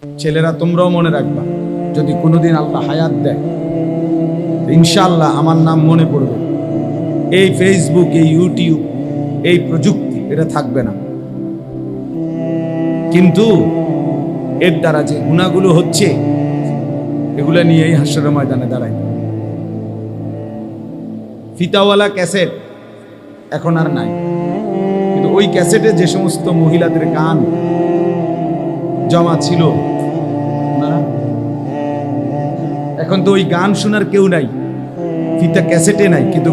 ছেলেরা তোমরাও মনে রাখবা, যদি কোনোদিন আল্লাহ হায়াত দেয় ইনশাআল্লাহ আমার নাম মনে পড়বে। এই ফেসবুক, এই ইউটিউব, এই প্রযুক্তি এটা থাকবে না, কিন্তু এর দ্বারা যে গুনাহগুলো হচ্ছে এগুলো নিয়েই হাসরের ময়দানে দাঁড়ায়। ফিতাওয়ালা ক্যাসেট এখন আর নাই, কিন্তু ওই ক্যাসেটে যে সমস্ত মহিলাদের গান জমা ছিল না, এখন তো ওই গান শোনার কেউ নাই, ফিতা ক্যাসেটে নাই, কিন্তু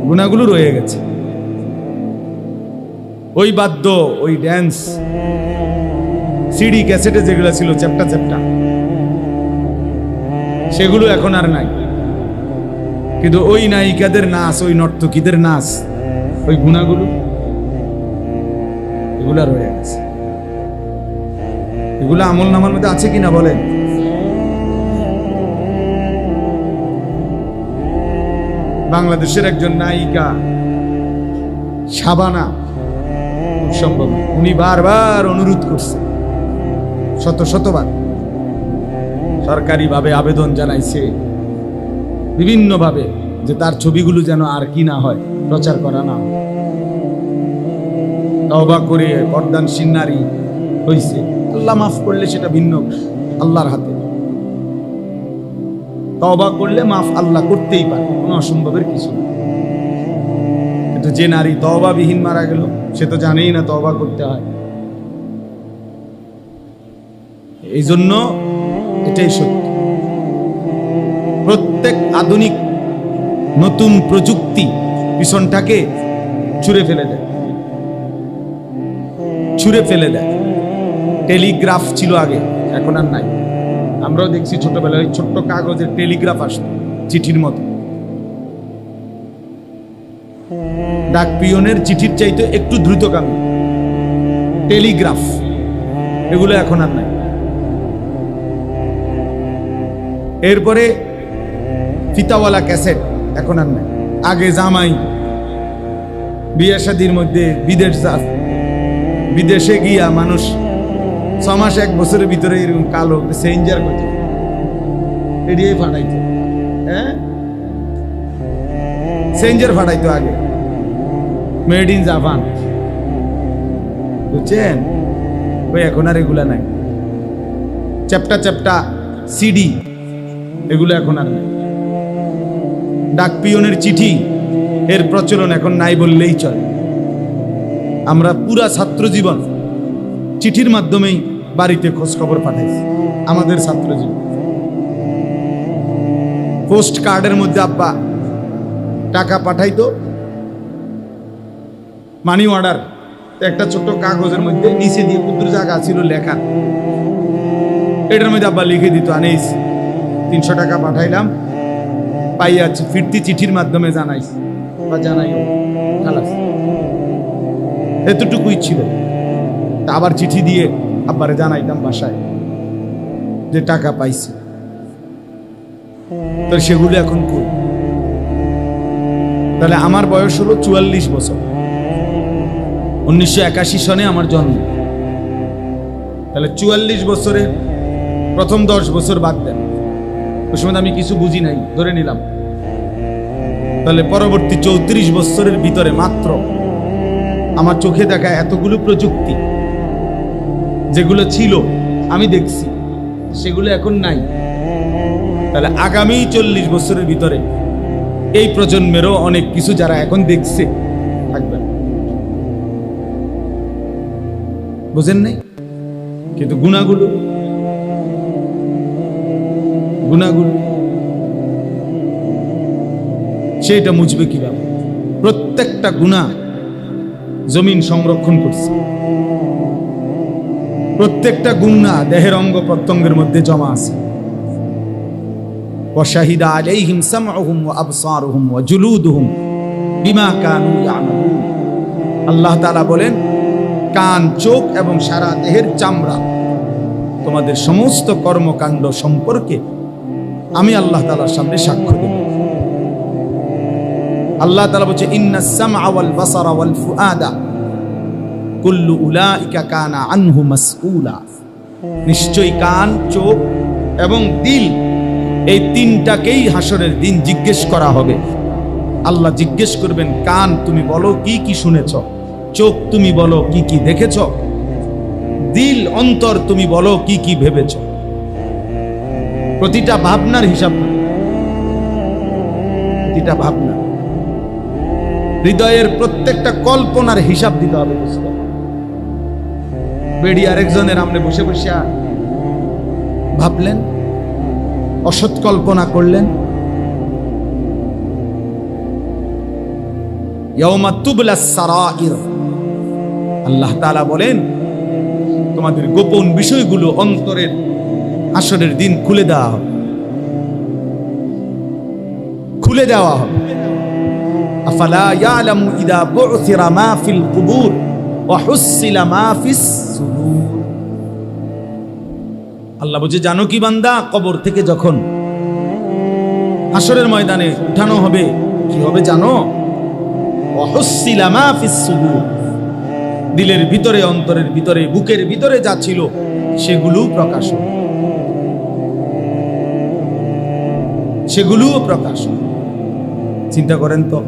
গুনাহগুলো রয়ে গেছে। ওই বাদ্য, ওই ড্যান্স, সিডি ক্যাসেটে যেগুলো ছিল চ্যাপ্টা চ্যাপ্টা, সেগুলো এখন আর নাই, কিন্তু ওই নায়িকাদের নাচ, ওই নর্তকীদের নাচ, ওই গুনাহগুলো এগুলা রয়ে গেছে। এগুলা আমল নামার মধ্যে আছে কিনা বলেন? বাংলাদেশের একজন নায়িকা শাবানা, সম্ভব উনি বারবার অনুরোধ করছে, শতবার সরকারিভাবে আবেদন জানাইছে বিভিন্নভাবে, যে তার ছবিগুলো যেন আর কি না হয়, প্রচার করা না হয়। তওবা করে পর্দানশীল নারী হইছে, আল্লাহ মাফ করলে সেটা ভিন্ন, আল্লাহর হাতে। তওবা করলে মাফ আল্লাহ করতেই পারে, কোনো অসম্ভবের কিছু না। কিন্তু যে নারী তওবা বিহীন মারা গেল, সে তো জানেই না তওবা করতে হয়। এই জন্য এটাই সত্য, প্রত্যেক আধুনিক নতুন প্রযুক্তি পিছনটাকে ছুঁড়ে ফেলে দেয়। টেলিগ্রাফ ছিল আগে, এখন আর নাই। আমরাও দেখছি ছোটবেলায় ছোট্ট কাগজের টেলিগ্রাফ আসতো, চিঠির মতো। ডাক পিয়নের চিঠির চাইতে একটু দ্রুতগামী টেলিগ্রাফ, এগুলো এখন আর নাই। এরপরে ফিতাওয়ালা ক্যাসেট এখন আর নাই। আগে জামাই বিয়ে শাদীর মধ্যে বিদেশে গিয়া মানুষ 6 মাস 1 বছরের ভিতরে এরকম কালো সেঞ্জার করতে এড়িয়ে ফাটাইতো, সেঞ্জার ফাটাইতো আগে, মেড ইন জাপান, বুঝছেন? ওই এখন আর এগুলা নাই। চ্যাপ্টা সিডি, এগুলো এখন আর নাই। ডাক পিয়নের চিঠি, এর প্রচলন এখন নাই বললেই চলে। আমরা পুরা ছাত্র জীবন চিঠির মাধ্যমেই বাড়িতে খোঁজ খবর পাঠাইছি। আমাদের ছাত্র জীবন পোস্ট কার্ডের মধ্যে আব্বা টাকা পাঠাইতো, মানি অর্ডার, একটা ছোট্ট কাগজের মধ্যে নিচে দিয়ে ক্ষুদ্র জায়গা ছিল লেখা, এটার মধ্যে আব্বা লিখে দিত, আনিস 300 টাকা পাঠাইলাম, পাইয়াছি, ফিরতি চিঠির মাধ্যমে জানাইছি বা জানাইও, খালাস। এতটুকুই ছিল। তা আবার চিঠি দিয়ে আব্বারে জানাইতাম বাসায় যে টাকা পাইছি। তো সেগুলো এখন কই? তাহলে আমার বয়স হলো 44 বছর, 1981 সনে আমার জন্ম। তাহলে 44 বছরে প্রথম 10 বছর বাদ দেন, ওই সময় আমি কিছু বুঝি নাই, ধরে নিলাম। তাহলে পরবর্তী 34 বছরের ভিতরে মাত্র আমার চোখে দেখা এতগুলো প্রযুক্তি, যেগুলো ছিল আমি দেখছি, সেগুলো এখন নাই। তাহলে আগামী 40 বছরের ভিতরে এই প্রজন্মেরও অনেক কিছু যারা এখন দেখছে থাকবে, বুঝেন নাই? কিন্তু গুনাহগুলো সেটা মুছবে কিভাবে? প্রত্যেকটা গুনাহ জমিন সংরক্ষণ করছে, প্রত্যেকটা গুনাহ দেহের অঙ্গ প্রত্যঙ্গের মধ্যে জমা আছে। ওয়াশাহিদা আলাইহিম সামউহুম ওয়া আবসারুহুম ওয়া জুলুদুহুম বিমা কানু ইয়ামালুন। আল্লাহ তাআলা বলেন, কান, চোখ এবং সারা দেহের চামড়া তোমাদের সমস্ত কর্মকাণ্ড সম্পর্কে আমি আল্লাহ তাআলার সামনে সাক্ষ্য দেব। আল্লাহ তাআলা বলছে, ইন্নাস সামআ ওয়াল বাসারা ওয়াল ফুআদা কুল্লু উলাইকা কানা আনহু মাসউলা। নিশ্চয়ই কান, চোখ এবং দিল, এই তিনটাকেই হাসরের দিন জিজ্ঞেস করা হবে। আল্লাহ জিজ্ঞেস করবেন, কান তুমি বলো কি কি শুনেছ, চোখ তুমি বলো কি কি দেখেছ, দিল অন্তর তুমি বলো কি কি ভেবেছ। প্রতিটা ভাবনার হিসাব, প্রতিটা ভাবনা, হৃদয়ের প্রত্যেকটা কল্পনার হিসাব দিতে হবে। বুঝতে বেড়ি আরেকজনের আমনে বসে বসে ভাবলেন, অসৎ কল্পনা করলেন। ইয়াউমা তুবলাস সারাইর, আল্লাহ তাআলা বলেন তোমাদের গোপন বিষয়গুলো অন্তরের হাসরের দিন খুলে দেওয়া হবে, খুলে দেওয়া হবে। আফালা ইয়ালামু ইদা বু'থিরা মা ফিল কুবুর ওয়া হুসিলা মা ফিস সুদুর। আল্লাহ বলছে, জানো কি বান্দা, কবর থেকে যখন হাসরের ময়দানে উঠানো হবে, কি হবে জানো? ওয়া হুসিলা মা ফিস সুদুর, দিলের ভিতরে, অন্তরের ভিতরে, বুকের ভিতরে যা ছিল সেগুলো প্রকাশ হবে, সেগুলোও প্রকাশ হবে। চিন্তা করেন তো,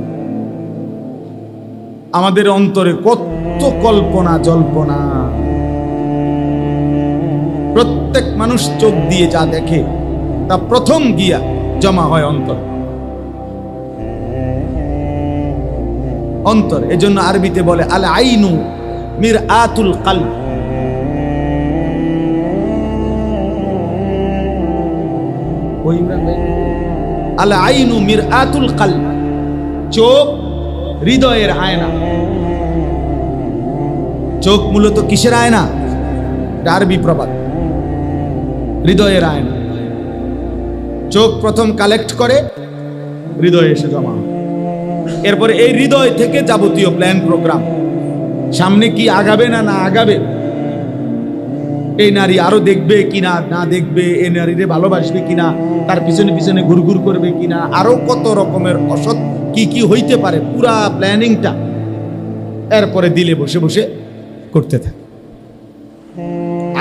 আমাদের অন্তরে কত কল্পনা জল্পনা। প্রত্যেক মানুষ চোখ দিয়ে যা দেখে তা প্রথম গিয়া জমা হয় অন্তর। অন্তর, এজন্য আরবিতে বলে আল আইনু মিরআতুল কলব। ওই আল আইনু মিরআতুল কলব, চোখ হৃদয়ের আয়না। চোখ মূলত কিসের আয়না? আরবি প্রবাদ, হৃদয়ের আয়না। চোখ প্রথম কালেক্ট করে, হৃদয়ে এসে জমা হয়। এরপরে এই হৃদয় থেকে যাবতীয় প্ল্যান প্রোগ্রাম, সামনে কি আগাবে না না আগাবে, এই নারী আরো দেখবে কিনা না দেখবে, এই নারীরে ভালোবাসবে কিনা, তার পিছনে পিছনে ঘুরঘুর করবে কিনা, আরো কত রকমের অসৎ কি কি হইতে পারে, পুরা প্ল্যানিংটা এরপরে দিলে বসে বসে করতে থাকে।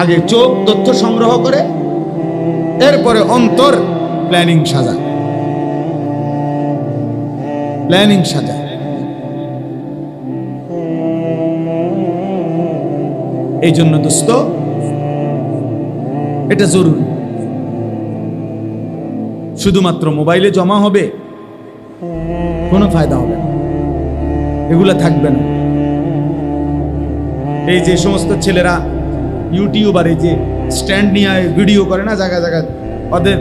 আগে চোখ তথ্য সংগ্রহ করে, এরপরে অন্তর প্ল্যানিং সাজায়, প্ল্যানিং সাজায়। এই জন্য দোস্ত, এটা জরুরি। শুধুমাত্র মোবাইলে জমা হবে, কোনো ফায়দা হবে না, এগুলা থাকবে না। এই যে সমস্ত ছেলেরা ইউটিউবার, এই যে স্ট্যান্ড নিয়ে ভিডিও করে না জায়গায় জায়গায়, ওদের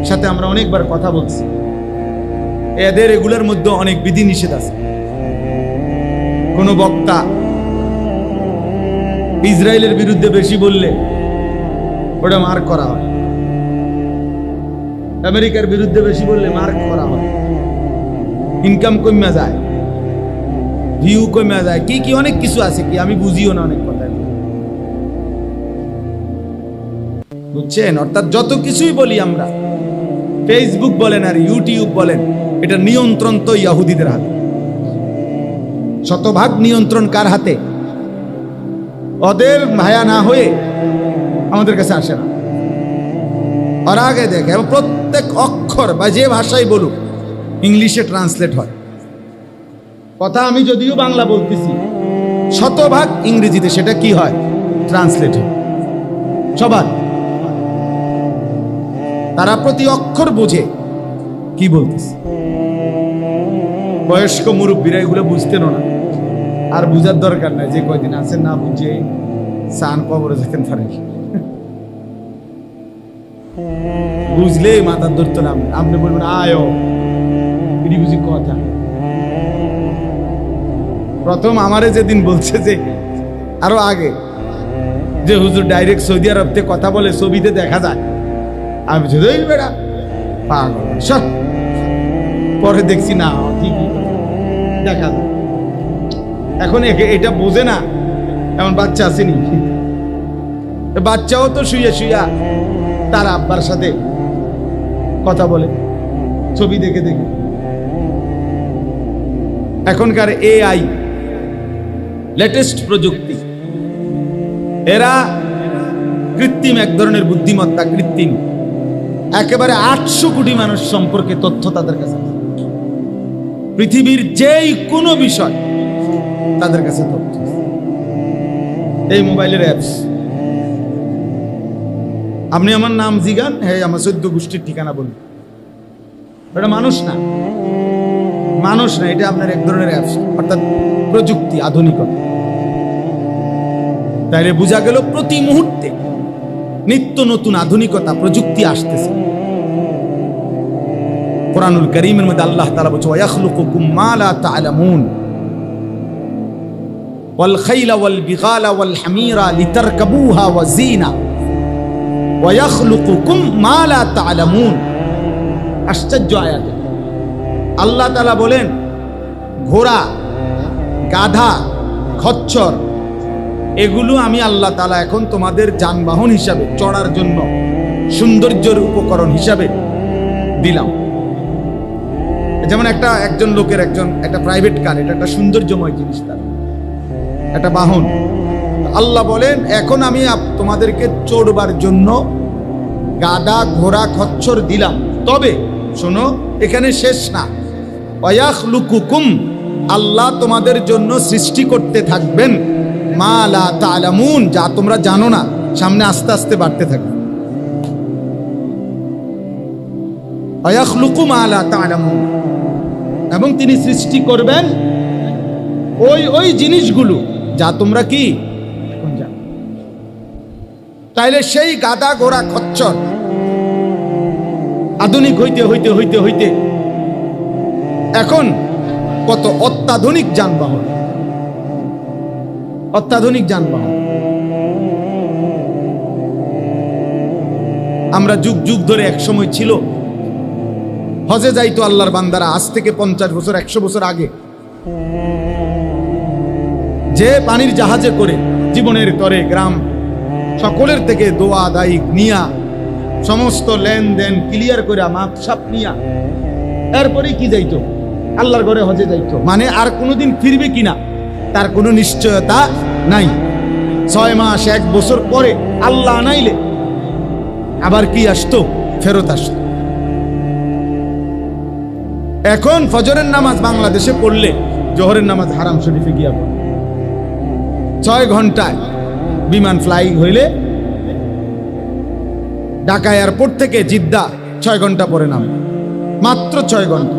সাথে আমরা অনেকবার কথা বলছি। এদের এগুলোর মধ্যে অনেক বিধি নিষেধ আছে। কোন বক্তা ইসরায়েলের বিরুদ্ধে বেশি বললে ওটা মার্ক করা হয়, আমেরিকার বিরুদ্ধে বেশি বললে মার্ক করা হয়, ইনকাম কমে যায়, ভিউ কমে যায়, কি কি অনেক কিছু আছে, কি আমি বুঝিও না অনেক কথা, বুঝছেন? অর্থাৎ যত কিছুই বলি আমরা, ফেসবুক বলেন আর ইউটিউব বলেন, এটা নিয়ন্ত্রণ তো ইহুদিদের হাতে। শতভাগ নিয়ন্ত্রণ কার হাতে? ওদের ভায়া না হয়ে আমাদের কাছে আসে না, ওরা আগে দেখে, এবং প্রত্যেক অক্ষর বা যে ভাষাই বলুক ইংলিশে ট্রান্সলেট হয়। কথা আমি যদিও বাংলা বলতেছি, শতভাগ ইংরেজিতে সেটা কি হয়? ট্রান্সলেট হয়। সবার, তারা প্রতি অক্ষর বোঝে কি বলতেছে। বয়স্ক মুরব্বীরা এগুলো বুঝতেন না, আর বুঝার দরকার নাই। যে কয়দিন আছেন না বুঝে সান কবরে যেতেন পারে, বুঝলে মাথার ধরতো না। আপনি বলবেন আয় এটি বুঝি কথা। প্রথম আমারে যেদিন বলছে যে আরো আগে, যে হুজুর ডাইরেক্ট সৌদি আরব থেকে কথা বলে, ছবিতে দেখা যায়, আমি বেড়া পাগল সব। পরে দেখছি না ঠিকই দেখা যায়। এখন এটা বোঝে না, এমন বাচ্চা আসেনি, বাচ্চাও তো শুয়ে শুয়া তার আব্বার সাথে কথা বলে ছবি দেখে দেখে। এখনকার এআই লেটেস্ট প্রযুক্তি। এরা কৃত্রিম এক ধরনের বুদ্ধিমত্তা, কৃত্রিম একেবারে 800 কোটি মানুষ সম্পর্কে তথ্য তাদের কাছে আছে। পৃথিবীর যেই কোনো বিষয় তাদের কাছে তথ্য। এই মোবাইলের অ্যাপস, আপনি আমার নাম জিগান, হ্যাঁ আমার 14 গোষ্ঠীর ঠিকানা বলুন। এটা মানুষ না, মানুষ না, এটা আপনার এক ধরনের অ্যাপস, অর্থাৎ প্রযুক্তি, আধুনিকতা। তাইলে বোঝা গেল প্রতি মুহূর্তে নিত্য নতুন আধুনিকতা, প্রযুক্তি আসতেছে। কুরআনুল কারীমের মধ্যে আল্লাহ তাআলা বলছে ওয়ায়াখলুকুকুম মা লা তা'লামুন ওয়াল খাইলা ওয়াল বিগালা ওয়াল হামিরা লিতারকাবুহা ওয়া যিনা ওয়ায়াখলুকুকুম মা লা তা'লামুন। আশ্চর্য আয়াত। আল্লাহ তাআলা বলেন ঘোড়া, গাধা, খচ্চর এগুলো আমি আল্লাহ তাআলা এখন তোমাদের যানবাহন হিসাবে, চড়ার জন্য সৌন্দর্যের উপকরণ হিসাবে দিলাম। যেমন একজন লোকের একটা প্রাইভেট কার, এটা একটা সৌন্দর্যময় জিনিস, তার একটা বাহন। আল্লাহ বলেন এখন আমি তোমাদেরকে চড়বার জন্য গাধা, ঘোড়া, খচ্চর দিলাম। তবে শোনো, এখানে শেষ না। ওয়ায়াখলুকুকুম, আল্লাহ তোমাদের জন্য সৃষ্টি করতে থাকবেন মা লা তা'লামুন, যা তোমরা জানো না, সামনে আস্তে আস্তে বাড়তে থাকবে। ওয়ায়াখলুকু মা লা তা'লামুন, এবং তিনি সৃষ্টি করবেন ওই জিনিসগুলো যা তোমরা কি এখন জানো। তাইলে সেই গাধা, ঘোড়া, খচ্চর আধুনিক হইতে হইতে হইতে হইতে এখন কত অত্যাধুনিক যানবাহন, অত্যাধুনিক যানবাহন। আমরা যুগ যুগ ধরে, এক সময় ছিল হজে যাইতো আল্লাহর বান্দারা, আজ থেকে 50 বছর 100 বছর আগে, যে পানির জাহাজে করে জীবনের তরে গ্রাম সকলের থেকে দোয়া দায়ী নিয়া, সমস্ত লেনদেন ক্লিয়ার করে মাপসাপ নিয়া এরপরে কি যাইতো আল্লাহর ঘরে হজে যাইতো। মানে আর কোনোদিন ফিরবে কিনা তার কোনো নিশ্চয়তা নাই। 6 মাস 1 বছর পরে আল্লাহ আনাইলে আবার কি আসতো, ফেরত আসতো। এখন ফজরের নামাজ বাংলাদেশে পড়লে জোহরের নামাজ হারাম শরীফে গিয়া পড়ে। 6 ঘন্টায় বিমান ফ্লাইং হইলে ঢাকা এয়ারপোর্ট থেকে জিদ্দা 6 ঘন্টা পরে নাম, মাত্র 6 ঘন্টা।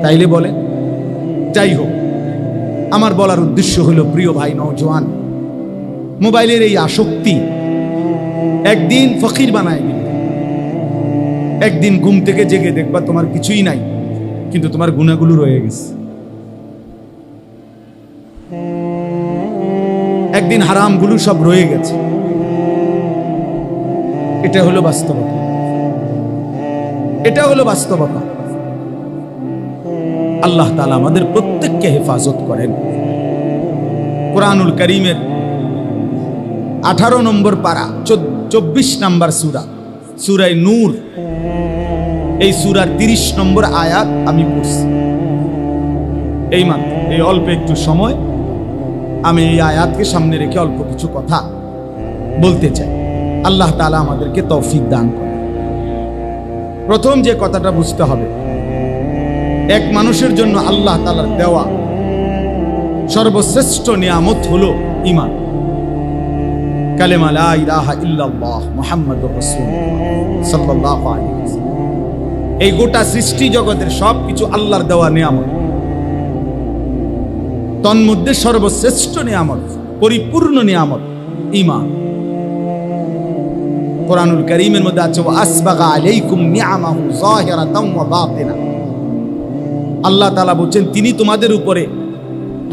তাইলে বলে, যাই হোক, আমার বলার উদ্দেশ্য হলো প্রিয় ভাই নওজোয়ান, মোবাইলের এই আসক্তি একদিন ফকির বানায় দিবে। একদিন ঘুম থেকে জেগে দেখবা তোমার কিছুই নাই, কিন্তু তোমার গুনাহগুলো রয়ে গেছে। একদিন হারামগুলো সব রয়ে গেছে। এটা হলো বাস্তবতা, এটা হলো বাস্তবতা। আল্লাহ তাআলা আমাদের প্রত্যেককে হেফাজত করেন। কুরআনুল কারীমের 18 নম্বর পারা 24 নম্বর সূরা, সূরা নূর, এই সূরার 30 নম্বর আয়াত আমি পড়ছি এই মাত্র। এই অল্প একটু সময় আমি এই আয়াতকে সামনে রেখে অল্প কিছু কথা বলতে চাই। আল্লাহ তাআলা আমাদেরকে তৌফিক দান করেন। প্রথম যে কথাটা বুঝতে হবে, এক মানুষের জন্য আল্লাহ তাআলার দেওয়া সর্বশ্রেষ্ঠ নিয়ামত হলো ঈমান, কালেমা লা ইলাহা ইল্লাল্লাহ মুহাম্মাদুর রাসূলুল্লাহ সাল্লাল্লাহু আলাইহি ওয়াসাল্লাম। এই গোটা সৃষ্টি জগতের সবকিছু আল্লাহর দেওয়া নিয়ামত, তন্মধ্যে সর্বশ্রেষ্ঠ নিয়ামত, পরিপূর্ণ নিয়ামত ঈমান। কুরআনুল কারীমের মধ্যে আছে ওয়া আসবাগা আলাইকুম নিআমাহু যাহিরাতাও ওয়া বাতিনা। আল্লাহ তাআলা বলেন তিনি তোমাদের উপরে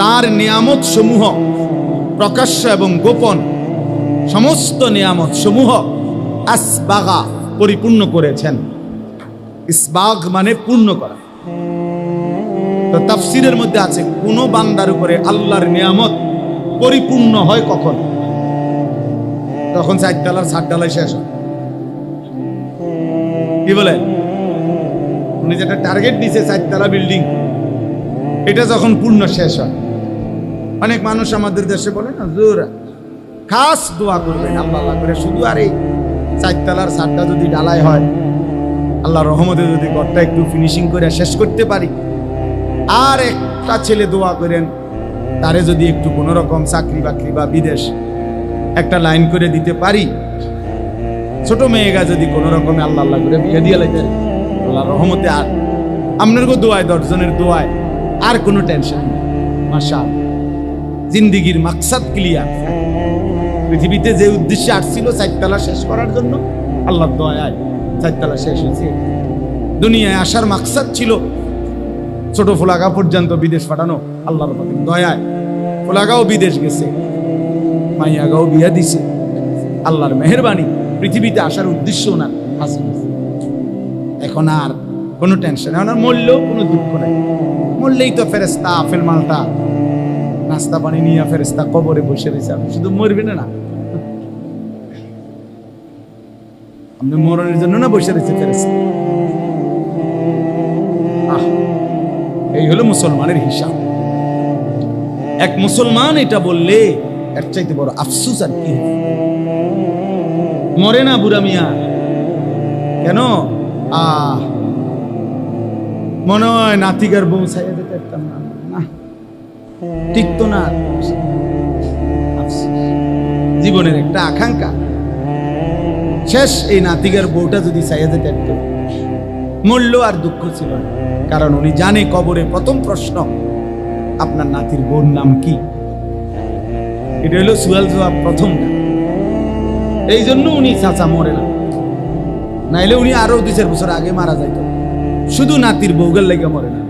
তার নিয়ামত সমূহ প্রকাশ্য এবং গোপন সমস্ত নিয়ামত সমূহ আসবাগা পরিপূর্ণ করেছেন। ইসবাগ মানে পূর্ণ করা। তো তাফসীরের মধ্যে আছে কোন বান্দার উপরে আল্লাহর নিয়ামত পরিপূর্ণ হয় কখন? তখন 4 তলার 7 তলায় শেষ হয়। কি বলেন? উনি যেটা টার্গেট দিয়েছে 4 তলা বিল্ডিং, এটা যখন পূর্ণ শেষ হয়, অনেক মানুষ আমাদের দেশে বলে না হুজুর খাস দোয়া করবেন আল্লাহ আল্লাহ করে শুধু, আর এই 4 তলার ছাদটা যদি ঢালাই হয়, আল্লাহর রহমতে যদি ঘরটা একটু ফিনিশিং করে শেষ করতে পারি, আর একটা ছেলে দোয়া করেন তারে যদি একটু কোনো রকম চাকরি বাকরি বা বিদেশ একটা লাইন করে দিতে পারি, ছোট মেয়েগা যদি কোনো রকমে আল্লাহ আল্লাহ করে বিয়ে দিয়ে লাইতে আল্লাহর রহমতে, আর আপনার দোয়ায় 10 জনের দোয়ায় আর কোনো টেনশন নেই। মাশাআল্লাহ, জিন্দিগির মাকসাদ ক্লিয়ার। পৃথিবীতে যে উদ্দেশ্যে আসছিল 4 তলা শেষ করার জন্য, আল্লাহর দয়ায় 4 তলা শেষ হয়েছে। দুনিয়ায় আসার মাকসাদ ছিল ছোট ফোলাগা পর্যন্ত বিদেশ পাঠানো, আল্লাহর দয়ায় ফোলাগাও বিদেশ গেছে, মাইয়াগাও বিয়া দিছে। আল্লাহর মেহেরবানি, পৃথিবীতে আসার উদ্দেশ্য ওনার হাসিল। এখন আর কোনো টেনশন, এখন আর মরলেও কোনো দুঃখ নাই। মরলেই তো ফেরেস্তা আপেল মালটা নাস্তা পানি নিয়ে ফেরেস্তা কবরে বসে রয়েছে, আপনি শুধু মরবেন না, আপনি মরণের জন্য না বসে রয়েছে ফেরেস্তা। এই হলো মুসলমানের হিসাব। এক মুসলমান এটা বললে এর চাইতে বড় আফসোস আর কি? মরে না বুড়া মিয়া কেন? মনে হয় নাতিকার বউ ছাইয়া যেতে পারতাম না, ঠিক তো না। জীবনের একটা আকাঙ্ক্ষা শেষ, এই নাতিকার বউটা যদি ছাইয়া যেতে পারত, মরল আর দুঃখ ছিল না। কারণ উনি জানে কবরে প্রথম প্রশ্ন আপনার নাতির বোন নাম কি। এটা হলো সুয়াল জবাব প্রথম না। এই জন্য উনি চাচা মরে না, নাইলে উনি আরো 2-4 বছর আগে মারা যাইত। শুধু নাতির বউগার লেগে মরে না।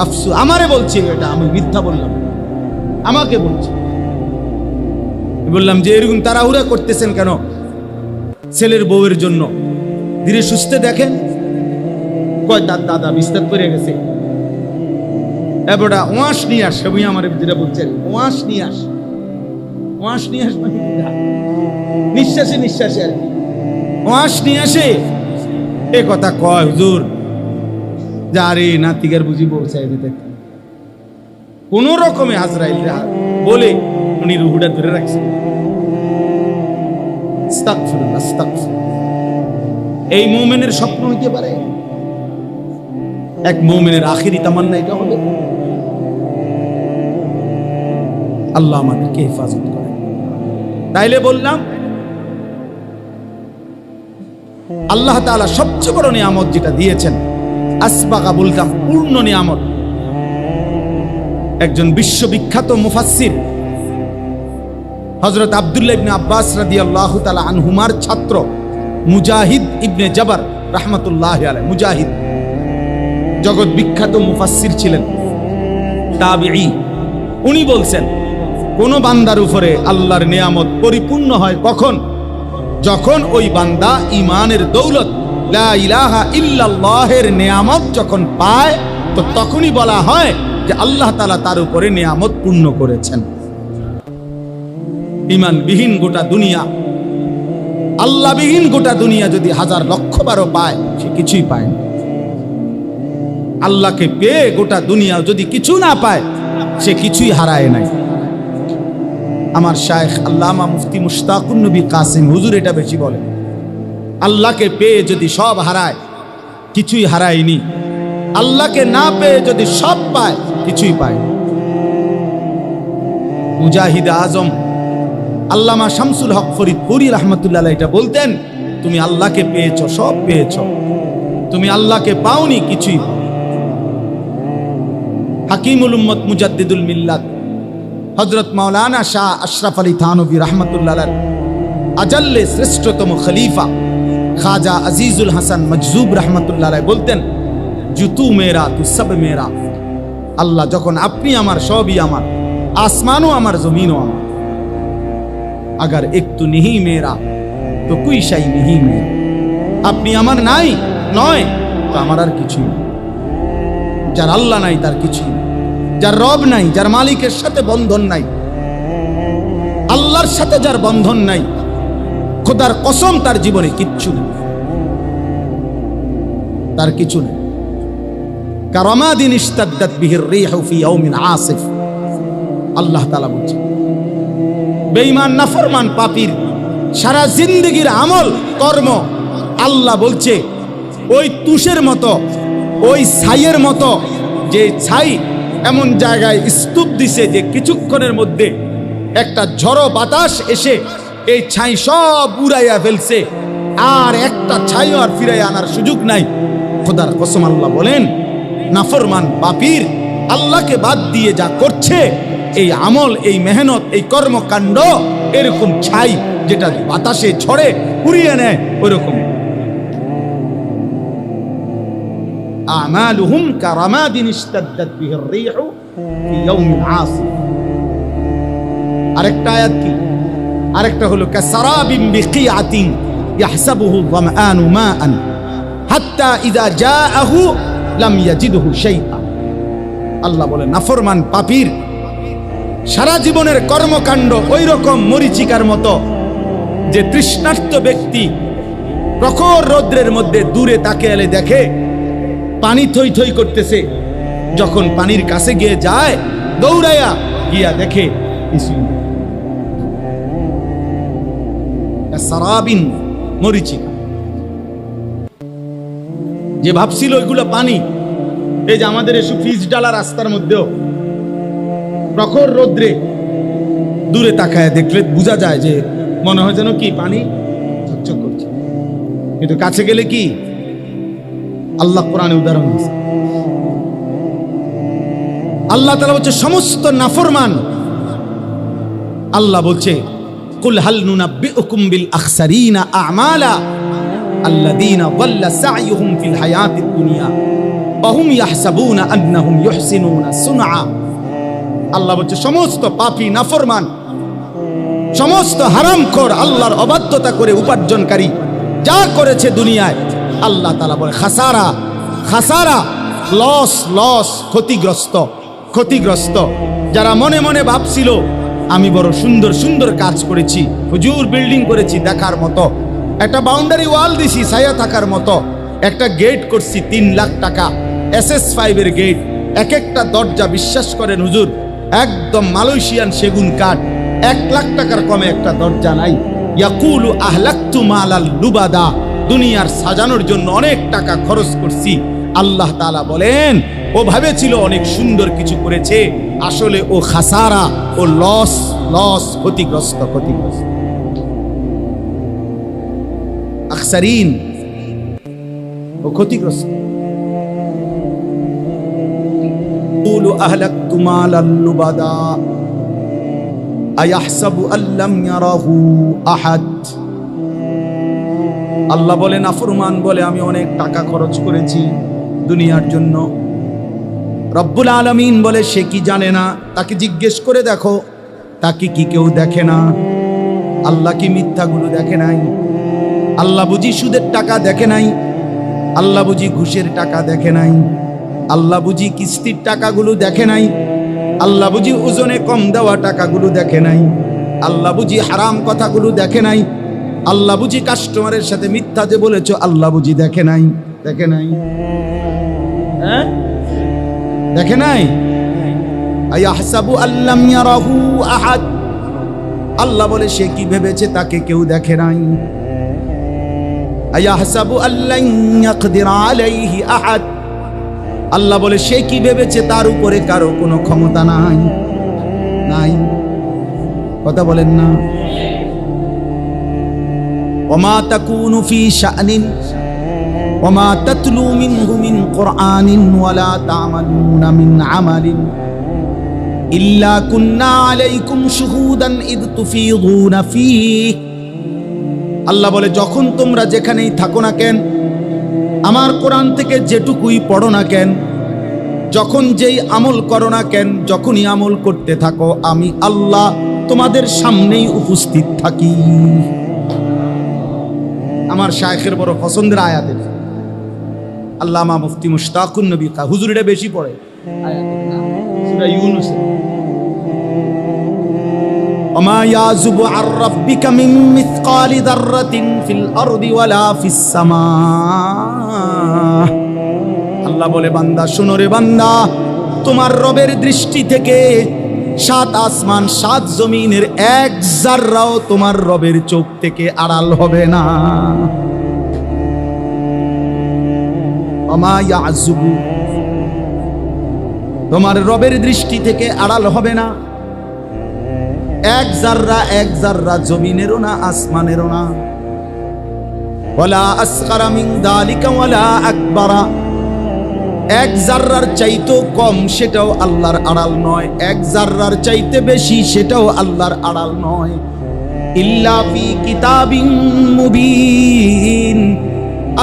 আফসোস, আমারে বলছি এটা, আমি মিথ্যা বললাম, আমাকে বলছি। বললাম যে এরকম তাড়াহুড়া করতেছেন কেন ছেলের বউয়ের জন্য? ধীরে সুস্থে দেখেন। কয় তার দাদা বিস্তার করে গেছে, এবারটা ওয়াশ নিয়ে আস। সবই আমার যেটা বলছেন, ওয়াশ নিয়ে আস, ওয়াশ নিয়ে আস মানে নিঃশ্বাসে নিঃশ্বাসে আর কি ওয়াশ নিয়ে আসে। এ কথা কয় হুজুর, যারে নাতিকার বুঝি পৌঁছায় দিতে কোন রকমে আজরাইল বলে উনি রুহুটা ধরে রাখছেন। আস্তাগফিরুল্লাহ, আস্তাগফিরুল্লাহ। এই মুমিনের স্বপ্ন হইতে পারে, এক মুমিনের আখিরি তামান্না এটা হবে। আল্লাহ আমাদেরকে হেফাজত করে। তাইলে বললাম আল্লাহ তাআলা সবচেয়ে বড় নিয়ামত যেটা দিয়েছেন, আসবাগা বলতাম পূর্ণ নিয়ামত। একজন বিশ্ববিখ্যাত মুফাসসির হযরত আব্দুল্লাহ ইবনে আব্বাস রাদিয়াল্লাহু তাআলা আনহুমার ছাত্র মুজাহিদ ইবনে জবর রাহমাতুল্লাহি আলাইহি, মুজাহিদ জগৎ বিখ্যাত মুফাসসির ছিলেন, তাবিঈ। উনি বলছেন কোন বান্দার উপরে আল্লাহর নিয়ামত পরিপূর্ণ হয় কখন? যখন ওই বান্দা ঈমানের দৌলত লা ইলাহা ইল্লাল্লাহের নিয়ামত যখন পায়, তো তখনই বলা হয় যে আল্লাহ তাআলা তার উপরে নিয়ামত পূর্ণ করেছেন। ঈমানবিহীন গোটা দুনিয়া, আল্লাহবিহীন গোটা দুনিয়া যদি 1000 লক্ষ বারও পায়, সে কিছুই পায় না। আল্লাহকে পেয়ে গোটা দুনিয়া যদি কিছু না পায়, সে কিছুই হারায় নাই। আমার শায়েখ আল্লামা মুফতি মুশতাকুন নবী কাসিম হুজুর এটা বেশি বলে, আল্লাহকে পেয়ে যদি সব হারায়, কিছুই হারায়নি। আল্লাহকে না পেয়ে যদি সব পায়, কিছুই পায় না। মুজাহিদ আজম আল্লামা শামসুল হক ফরিদপুরি রাহমাতুল্লাহ আলাইহি এটা বলতেন, তুমি আল্লাহকে পেয়েছো, সব পেয়েছো, তুমি আল্লাহকে পাওনি, কিছুই। হাকিমুল উম্মত মুজাদ্দিদুল মিল্লাত হযরত মাওলানা শাহ আশরাফ আলী থানভী রাহমাতুল্লাহ আলাইহি আজাল্লে শ্রেষ্ঠতম খলিফা খাজা আজিজুল হাসান মজজুব রাহমাতুল্লাহ আলাইহি বলতেন, জুতু মেরা তু সব মেরা। আল্লাহ যখন আপনি আমার, সবই আমার, আসমানও আমার, জমিনও আমার। अगर एक तो नहीं मेरा तो कोई शाई नहीं मेरा। আপনি আমার নাই নয় তো আমার আর কিছুই। যার আল্লাহ নাই তার কিছুই, যার রব নাই, যার মালিকের সাথে বন্ধন নাই, আল্লাহর সাথে যার বন্ধন নাই, খোদার কসম তার জীবনে কিচ্ছু নেই, তার কিছু নেই। কারামাদিন ইশতাদ্দাত বিহির রিহু ফি ইয়াউমিন আসিফ। আল্লাহ তাআলা বলছেন বেঈমান নাফরমান পাপীর সারা জিন্দেগীর আমল কর্ম আল্লাহ বলছে ওই তুষের মতো, ওই ছাইয়ের মতো, যে ছাই এমন জায়গায় স্তূপ দিছে যে কিছুক্ষণের মধ্যে একটা ঝড়ো বাতাস এসে এই ছাই সব উড়াইয়া ফেলছে, আর একটা ছাইও আর ফিরাইয়া আনার সুযোগ নাই। খোদার কসম আল্লাহ বলেন নাফরমান পাপীর আল্লাহকে বাদ দিয়ে যা করছে, এই আমল, এই মেহনত, এই কর্মকাণ্ড এরকম ছাই যেটা বাতাসে ঝড়ে উড়িয়ে নেয় ওইরকম। আমালুহুম কারামাদিন ইশতাদ্দাত বিহির রিহু ফি ইয়াউমিন আসিফ। আরেকটা আয়াত কি? আরেকটা হলো কাসারাবিন বিকিআতিন ইয়াহসাবুহু যামআনু মাআন হাত্তা ইযা জাআহু লাম ইয়াজিদহু শাইআ। আল্লাহ বলে নাফরমান পাপীর সারা জীবনের কর্মকাণ্ড ওই রকম মরিচিকার মতো, যে তৃষ্ণার্ত ব্যক্তি প্রখর রৌদ্রের মধ্যে দূরে তাকিয়ে দেখে পানি থই থই করতেছে, যখন পানির কাছে গিয়ে যায় দৌড়াইয়া গিয়া দেখে কিছুই নেই। সারাবিন মরিচিকা, যে ভাবছিল ওইগুলো পানি, এই যে আমাদের এসব ফ্রিজ ডালা রাস্তার মধ্যেও প্রখর রৌদ্রে দূরে তাকায় দেখলে বোঝা যায় যে মনে হয় যেন কি পানি ঝকঝক করছে, কিন্তু কাছে গেলে কি আল্লাহ কোরআনে উদাহরণ দিয়েছে। আল্লাহ তাআলা বলছে সমস্ত নাফরমান, আল্লাহ বলছে কুল হাল নুনাব্বিউকুম বিল আখসারিনা আমালা আল্লাযীনা যাল্লা সা'য়ুহুম ফিল হায়াতিদ দুনিয়া ওয়া হুম ইয়াহসাবুনা আন্নাহুম ইউহসিনুনা সুনআ। আল্লাহ বলছে সমস্ত পাপী নাফরমান, সমস্ত হারামখোর, আল্লাহর অবাধ্যতা করে উপার্জনকারী যা করেছে দুনিয়ায়, আল্লাহ তাআলা বলে খাসারা, খাসারা, লস, লস, ক্ষতিগ্রস্ত, ক্ষতিগ্রস্ত। যারা মনে মনে ভাবছিল আমি বড় সুন্দর সুন্দর কাজ করেছি, হুজুর বিল্ডিং করেছি দেখার মতো, একটা বাউন্ডারি ওয়াল দিছি ছায়া থাকার মতো, একটা গেট করছি 3 লাখ টাকা SS5 এর গেট, এক একটা দরজা বিশ্বাস করেন হুজুর একদম মালয়েশিয়ান সেগুন কাঠ, 1 লাখ টাকার কমে একটা দরজা নাই। ইয়াকুলু আহলাকতু মালাল লুবাদা, দুনিয়ার সাজানোর জন্য অনেক টাকা খরচ করছি। আল্লাহ তাআলা বলেন ও ভেবেছিল অনেক সুন্দর কিছু করেছে, আসলে ও খাসারা, ও লস, লস, ক্ষতিগ্রস্ত, ক্ষতিগ্রস্ত। আখসারিন, ও ক্ষতিগ্রস্ত। কুলু আহলাকতু মালাল লুবাদা আয়াহসাবু আল্লাম ইয়ারাহু আহাদ। আল্লাহ বলে নাফরমান বলে আমি অনেক টাকা খরচ করেছি দুনিয়ার জন্য। রব্বুল আলামিন বলে সে কি জানে না? তাকে জিজ্ঞেস করে দেখো, তাকে কি কেউ দেখে না? আল্লাহ কি মিথ্যাগুলো দেখে নাই? আল্লাহ বুঝি সুদের টাকা দেখে নাই? আল্লাহ বুঝি ঘুষের টাকা দেখে নাই? আল্লাহ বুঝি কিস্তির টাকাগুলো দেখে নাই? আল্লাহ বুঝি ওজনে কম দেওয়া টাকাগুলো দেখে নাই? আল্লাহ বুঝি হারাম কথাগুলো দেখে নাই? আল্লাহ বুঝি কাস্টমারের সাথে মিথ্যা যে বলেছো আল্লাহ বুঝি দেখে নাই? দেখে নাই? হ্যাঁ, দেখে নাই? আয়াহসাবু আল্লাম ইয়ারাহু আহাদ। আল্লাহ বলে সে কি ভেবেছে তাকে কেউ দেখে নাই? আয়াহসাবু আল্লান ইয়াকদির আলাইহি আহাদ। আল্লাহ বলে সে কি ভেবেছে তার উপরে কারো কোনো ক্ষমতা নাই? নাই। কথা বলেন না? ওমা তাকুনু ফি শা'নিন ওমা তাতলু মিনহু মিন কুরআনিন ওয়ালা তা'মালুনা মিন আমালিন ইল্লা কুন্না আলাইকুম শুহুদান ইদ তুফিদুনা ফীহি। আল্লাহ বলে যখন তোমরা যেখানেই থাকো না কেন, আমার কোরআন থেকে যেটুকুই পড়ো না কেন, যখন যেই আমল করো না কেন, যখনই আমল করতে থাকো আমি আল্লাহ তোমাদের সামনেই উপস্থিত থাকি। আমার শায়েখের বড় পছন্দের আয়াতের আল্লামা মুফতি মুশতাকুন নবী হুজুর এটা বেশি পড়ে সূরা ইউনূস। ওমা ইয়াযুবু আর রাব্বিকা মিন মিসকালি যাররাতিন ফিল আরদি ওয়ালা ফিস সামা। আল্লাহ বলে বান্দা শোনো রে বান্দা, তোমার রবের দৃষ্টি থেকে 7 আসমান 7 জমিনের এক জাররাও তোমার রবের চোখ থেকে আড়াল হবে না। আমা ইয়াযুবু, তোমার রবের দৃষ্টি থেকে আড়াল হবে না এক জাররা জমিনেরও না আসমানেরও না। ওয়ালা আসগারা মিন যালিকা ওয়ালা আকবারা, এক জাররার চাইতেও কম সেটাও আল্লাহর আড়াল নয়, এক জাররার চাইতে বেশি সেটাও আল্লাহর আড়াল নয়। ইল্লা ফি কিতাবিন মুবিন,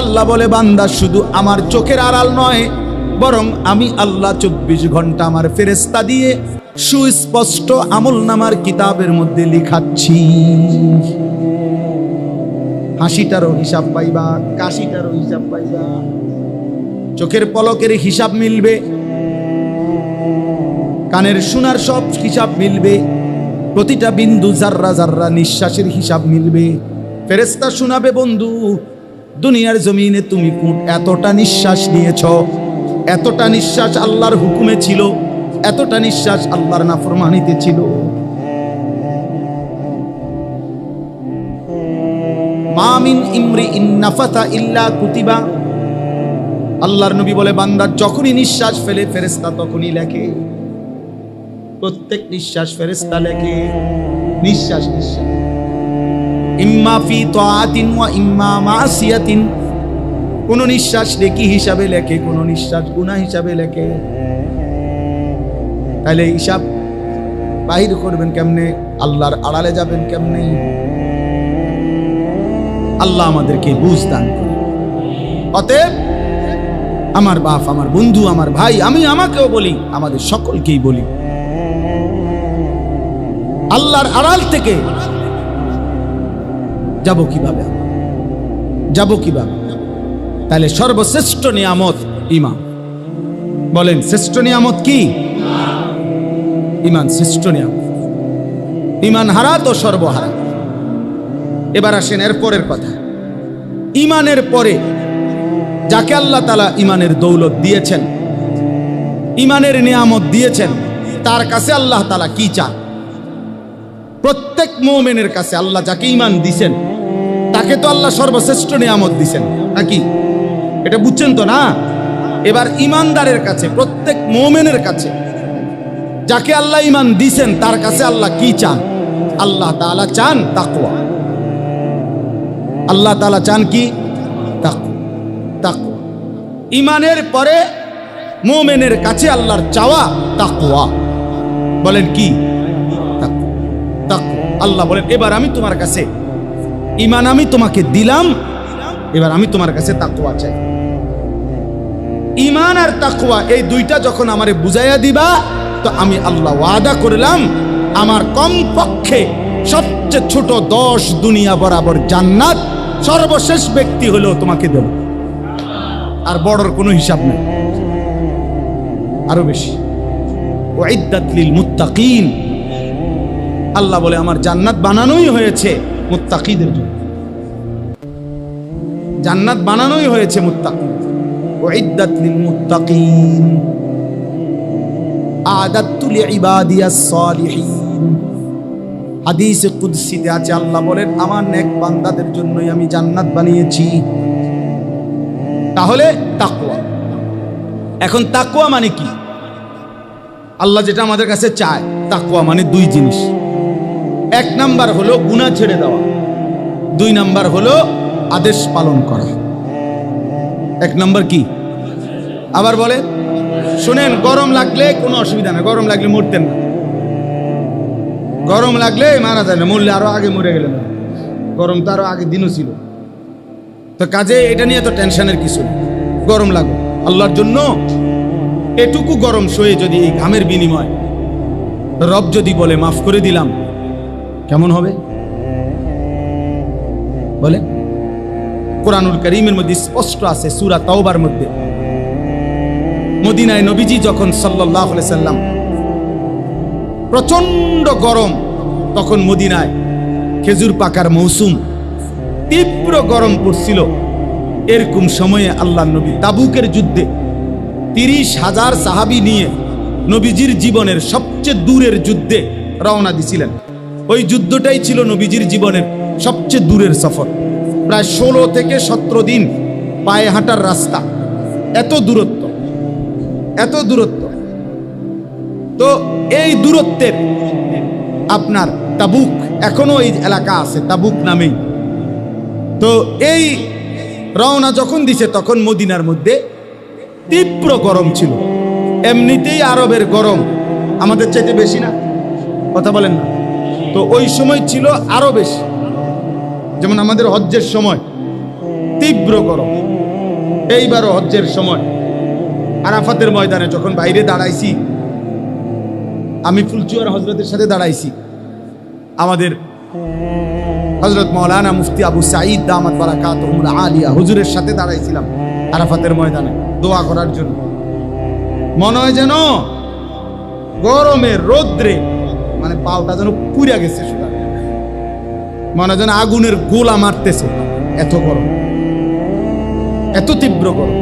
আল্লাহ বলে বান্দা শুধু আমার চোখের আড়াল নয়, বরং আমি আল্লাহ 24 ঘন্টা আমার ফেরেশতা দিয়ে সুস্পষ্ট আমলনামার কিতাবের মধ্যে লিখাচ্ছি। হাসিটারও হিসাব পাইবা, কাশিটারও হিসাব পাইবা, চোখের পলকের হিসাব মিলবে, কানের শোনার সব হিসাব মিলবে, প্রতিটা বিন্দু জাররা জাররা নিঃশ্বাসের হিসাব মিলবে। ফেরেশতা শোনাবে বন্ধু, দুনিয়ার জমিনে তুমি এতটা নিঃশ্বাস নিয়েছ, এতটা নিঃশ্বাস আল্লাহর হুকুমে ছিল, এতটা নিঃশ্বাস আল্লাহর নাফরমানিতে ছিল। মা মিন ইমরিইন নাফাতা ইল্লা কুতিবা, আল্লাহর নবী বলে বান্দা যখনই নিঃশ্বাস ফেলে ফেরেশতা তখনই লেখে, প্রত্যেক নিঃশ্বাস ফেরেশতা লেখে। নিঃশ্বাস নিঃশ্বাস ইম্মা ফি তাআতিন ওয়া ইম্মা মাসিয়াতিন, কোন নিঃশ্বাস নেকি হিসাবে লেখে, কোন নিঃশ্বাস গুনাহ হিসাবে লেখে। তাহলে হিসাব বাহির করবেন কেমনে, আল্লাহর আড়ালে যাবেন কেমনে? আল্লাহ আমাদেরকে বুঝ দান করুন। অতএব আমার বাপ, আমার বন্ধু, আমার ভাই, আমি আমাকেও বলি, আমাদের সকলকেই বলি, আল্লাহর আড়াল থেকে যাব কিভাবে, যাব কিভাবে? তাহলে সর্বশ্রেষ্ঠ নিয়ামত ঈমান। বলেন শ্রেষ্ঠ নিয়ামত কি? ঈমান শ্রেষ্ঠ নিয়ামত। ঈমান হারা তো সর্বহারা। এবার আসেন এর পরের কথা। ঈমানের পরে যাকে আল্লাহ তাআলা ঈমানের দৌলত দিয়েছেন, ঈমানের নিয়ামত দিয়েছেন, তার কাছে আল্লাহ তাআলা কি চান? প্রত্যেক মুমিনের কাছে আল্লাহ যাকে ঈমান দিয়েছেন তাকে তো আল্লাহ সর্বশ্রেষ্ঠ নিয়ামত দিয়েছেন, নাকি? এটা বুঝছেন তো না? এবার ঈমানদারের কাছে, প্রত্যেক মুমিনের কাছে যাকে আল্লাহ ঈমান দিয়েছেন তার কাছে আল্লাহ কি চান? আল্লাহ তাআলা চান তাকওয়া। আল্লাহ তাআলা চান কি? তাকওয়া। ঈমানের পরে মুমিনের কাছে আল্লাহর চাওয়া তাকওয়া। বলেন কি? তাকওয়া। আল্লাহ বলেন এবার আমি তোমার কাছে ঈমান আমি তোমাকে দিলাম, এবার আমি তোমার কাছে তাকওয়া চাই। ঈমান আর তাকওয়া এই দুইটা যখন আমারে বুঝাইয়া দিবা, তো আমি আল্লাহ ওয়াদা করলাম আমার কমপক্ষে সবচেয়ে ছোট 10 দুনিয়া বরাবর জান্নাত সর্বশেষ ব্যক্তি হলেও তোমাকে দেব। আর বড়র কোনো হিসাব নেই, আরো বেশি। উইদ্দাত লিল মুত্তাকিন, আল্লাহ বলে আমার জান্নাত বানানোই হয়েছে মুত্তাকিদের জন্য। জান্নাত বানানোই হয়েছে মুত্তাকিন। উইদ্দাত লিল মুত্তাকিন আ'দাতু লিইবাদিয়াস সালিহিন। হাদিসে কুদসিতে আছে, আল্লাহ বলেন আমার নেক বান্দাদের জন্যই আমি জান্নাত বানিয়েছি। তাহলে তাকওয়া। এখন তাকওয়া মানে কি? আল্লাহ যেটা আমাদের কাছে চায়, তাকওয়া মানে 2 জিনিস। 1 নাম্বার হলো গুনাহ ছেড়ে দেওয়া, 2 নাম্বার হলো আদেশ পালন করা। 1 নাম্বার কি? আবার বলে শুনেন, গরম লাগলে কোনো অসুবিধা না, গরম লাগলে মরতেন না, গরম লাগলে মারা যায় না, মরলে আরো আগে মরে গেলেন। গরম তো আরো আগে দিনও ছিল, তো কাজে এটা নিয়ে তো টেনশনের কিছু নেই। গরম লাগো আল্লাহর জন্য, এটুকু গরম সয়ে যদি এই ঘামের বিনিময় রব যদি বলে মাফ করে দিলাম, কেমন হবে বলে? কোরআনুল কারীমের মধ্যে স্পষ্ট আছে, সূরা তাওবার মধ্যে। মদিনায় নবীজি যখন সাল্লাল্লাহু আলাইহি সাল্লাম, প্রচন্ড গরম, তখন মদিনায় খেজুর পাকার মৌসুম, তীব্র গরম পড়ছিল। এরকম সময়ে আল্লাহর নবী তাবুকের যুদ্ধে 30,000 সাহাবী নিয়ে নবীজির জীবনের সবচেয়ে দূরের যুদ্ধে রওনা দিছিলেন। ওই যুদ্ধটাই ছিল নবীজির জীবনের সবচেয়ে দূরের সফর। প্রায় 16 থেকে 17 দিন পায়ে হাঁটার রাস্তা, এত দূরত্ব, এত দূরত্ব। তো এই দূরত্বের আপনার তাবুক, এখনো এই এলাকা আছে তাবুক নামেই। তো এই রওনা যখন দিছে তখন মদিনার মধ্যে তীব্র গরম ছিল। এমনিতেই আরবের গরম আমাদের চাইতে বেশি না, কথা বলেন না? তো ওই সময় ছিল আরো বেশি। যেমন আমাদের হজ্জের সময় তীব্র গরম, এইবারও হজ্জের সময় আরাফাতের ময়দানে যখন বাইরে দাঁড়াইছি, আমি ফুলচুয়ার হজরতের সাথে দাঁড়াইছি, আমাদের হজরত মাওলানা মুফতি আবু সাঈদ দামাত বারাকাতুহুল আলিয়া হুজুরের সাথে দাঁড়াইছিলাম আরাফাতের ময়দানে দোয়া করার জন্য। মনে হয় যেন গরমের রৌদ্রে মানে পাওটা যেন পুড়ে গেছে, সুতরাং মনে হয় যেন আগুনের গোলা মারতেছে, এত গরম, এত তীব্র গরম।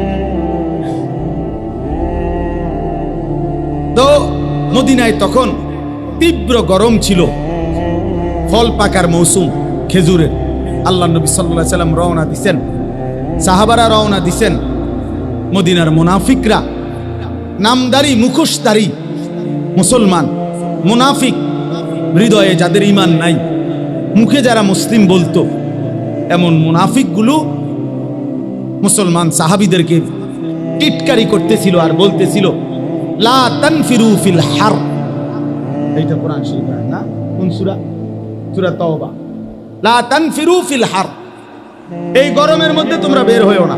তো মদিনায় তখন তীব্র গরম ছিল, ফল পাকার মৌসুম, খেজুরের। আল্লাহ নবী সাল্লাল্লাহু আলাইহি সাল্লাম রওনা দিছেন, সাহাবারা রওনা দিছেন। মদিনার মুনাফিকরা, নামদারি মুখোশধারী মুসলমান মুনাফিক, হৃদয়ে যাদের ঈমান নাই, মুখে যারা মুসলিম বলতো, এমন মুনাফিকগুলো মুসলমান সাহাবীদেরকে টিটকারি করতেছিল আর বলতেছিল, লা তানফিরু ফিল হার। এইটা কোরআন শরীফ না? কোন সূরা? সূরা তাওবা। লা তানফিরু ফিল হার, এই গরমের মধ্যে তোমরা বের হইও না,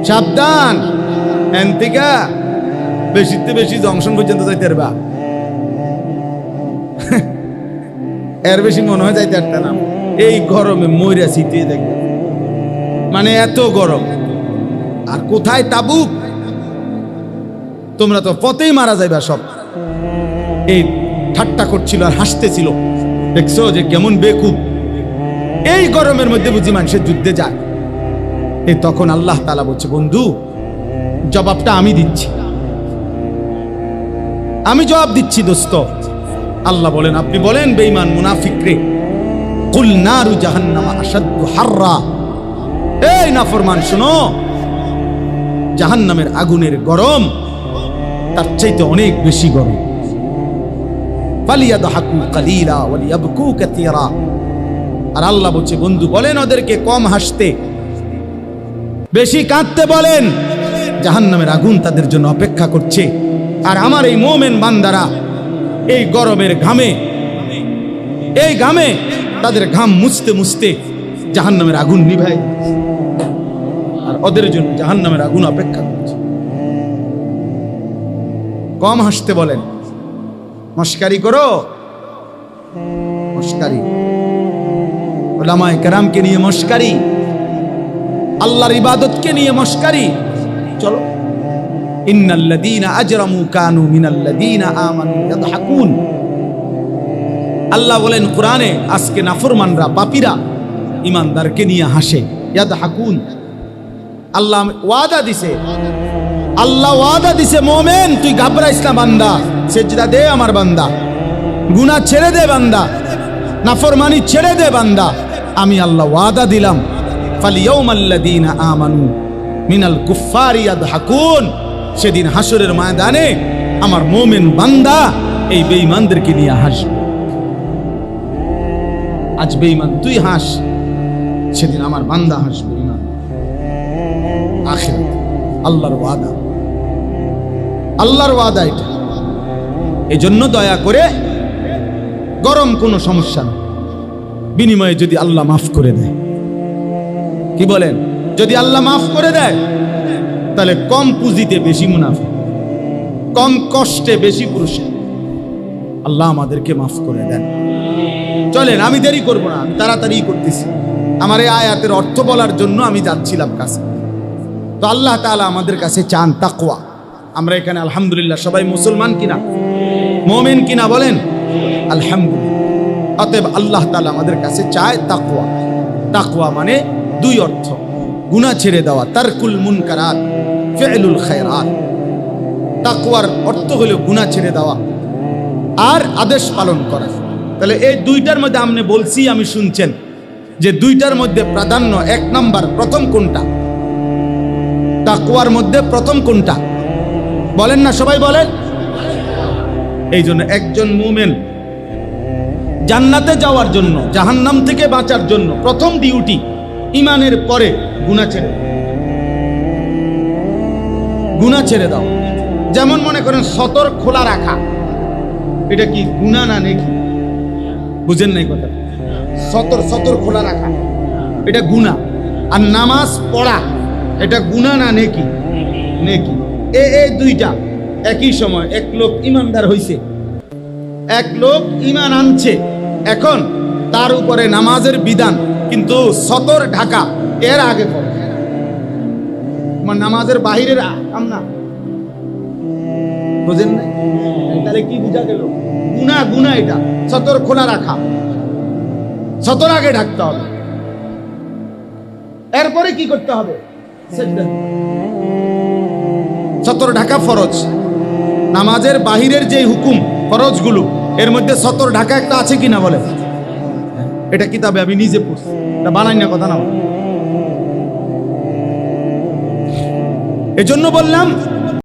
সাবধান। এনতিকা বেশিতে বেশি জংশন পর্যন্ত যাইতে পারবা, এর বেশি মনে হয় যাইতে পারতা না। এই গরমে মইরা শীতে দেখবে, মানে এত গরম। আর কোথায় তাবুক? তোমরা তো পথেই মারা যাইবা সব। এই ঠাট্টা করছিল আর হাসতেছিল, দেখছো যে কেমন বেকুব, এই গরমের মধ্যে বুঝি মানুষের যুদ্ধে যায়। এই তখন আল্লাহ তাআলা বলছে, বন্ধু জবাবটা আমি দিচ্ছি, আমি জবাব দিচ্ছি দোস্ত। আল্লাহ বলেন, আপনি বলেন বেঈমান মুনাফিকরে, কুল নারু জাহান্নামা আশাদ্দু হাররা, এই নাফরমান শুনো, জাহান্নামের আগুনের গরম তার চাইতে অনেক বেশি গরম। ফালিয়াদহাকু কালিলা ওয়ালিয়াবকু কাসীরা। আর আল্লাহ বলছে, বন্ধু বলেন ওদেরকে কম হাসতে, বেশি কাঁদতে বলেন, জাহান্নামের আগুন তাদের জন্য অপেক্ষা করছে। আর আমার এই মুমিন বান্দারা এই গরমের ঘামে, এই ঘামে তাদের ঘাম মুছতে মুছতে জাহান্নামের আগুন নিভাই, আর ওদের জন্য জাহান্নামের আগুন অপেক্ষা করছে। কম হাসতে বলেন, মস্কারি করো, মস্কারি, উলামায়ে কেরামকে নিয়ে মস্কারি, আল্লাহর ইবাদতকে নিয়ে মস্কারি। চলো, ইন্নাল্লাযীনা আজরামু কানু মিনাল্লাযীনা আমানু ইয়াদহাকুন। আল্লাহ বলেন কোরআনে, আজকে নাফরমানরা, পাপীরা ঈমানদারকে নিয়ে হাসে, ইয়াদহাকুন। আল্লাহ ওয়াদা দিছে, আল্লাহ ওয়াদা দিছে, মুমিন তুই ঘাবড়াইস না বান্দা, সিজদা দে আমার বান্দা, গুনাহ ছেড়ে দে বান্দা, নাফরমানি ছেড়ে দে বান্দা। আমি আল্লাহ ওয়াদা দিলাম, ফালিয়াউমাল্লাযীনা আমানু মিনাল কুফফারি ইয়াদহাকুন। সেদিন হাসরের ময়দানে আমার মুমিন বান্দা এই বেঈমানদেরকে নিয়ে হাসবে। আজ বেঈমান তুই হাস, সেদিন আমার বান্দা হাসবে। ঈমান আখিরাত, আল্লাহর ওয়াদা, আল্লাহর ওয়াদা এটা। এজন্য দয়া করে, গরম কোনো সমস্যা না, বিনিময়ে যদি আল্লাহ মাফ করে দেয়, কি বলেন, যদি আল্লাহ মাফ করে দেয় তাহলে কম পুঁজিতে বেশি মুনাফা, কম কষ্টে বেশি পুরস্কার। আল্লাহ আমাদেরকে মাফ করে দেন। চলেন, আমি দেরি করব না, আমি তাড়াতাড়ি করতেছি। আমার এই আয়াতের অর্থ বলার জন্য আমি যাচ্ছিলাম কাছে। তো আল্লাহ তাআলা আমাদের কাছে চান তাকওয়া। আমরা এখানে আলহামদুলিল্লাহ সবাই মুসলমান কিনা, মুমিন কিনা বলেন? আলহামদুলিল্লাহ। অতএব আল্লাহ তাআলা আমাদের কাছে চায় তাকওয়া। তাকওয়া মানে দুই অর্থ, গুনাহ ছেড়ে দেওয়া, তারকুল মুনকারাত, ফি'লুল খায়রাত। তাকওয়ার অর্থ হলো গুনাহ ছেড়ে দেওয়া আর আদেশ পালন করা। তাহলে এই দুইটার মধ্যে আপনি বলছি, আমি শুনছেন যে দুইটার মধ্যে প্রাধান্য, এক নাম্বার প্রথম কোনটা? তাকওয়ার মধ্যে প্রথম কোনটা বলেন না, সবাই বলেন। এই জন্য একজন মুমিন জান্নাতে যাওয়ার জন্য, জাহান্নাম থেকে বাঁচার জন্য প্রথম ডিউটি ঈমানের পরে গুনাহ ছেড়ে দাও। গুনাহ ছেড়ে দাও। যেমন মনে করেন সতর খোলা রাখা, এটা কি গুনাহ না নেকি? বুঝেন নাই কথা? সতর খোলা রাখা এটা গুনাহ, আর নামাজ পড়া এটা গুনাহ না নেকি? নেকি। এই দুইটা একই সময়। এক লোক ইমানদার হইছে, এক লোক ঈমান আনছে, এখন তার উপরে নামাজের বিধান, কিন্তু সতর ঢাকা এর আগে পড়ে। নামাজের বাহিরের কাম না, বুঝেন না? তাহলে কি বুঝা গেল? গুনাহ, গুনাহ এটা। সতর খোলা রাখা, সতর আগে ঢাকতে হবে, এরপরে কি করতে হবে? সিজদা। সতর ঢাকা ফরজ। নামাজের বাহিরের যে হুকুম ফরজগুলো, এর মধ্যে সতর ঢাকা একটা আছে কিনা বলে? এটা কিতাবে আমি নিজে পড়ছি, এটা বানাই না কথা না। এজন্য বললাম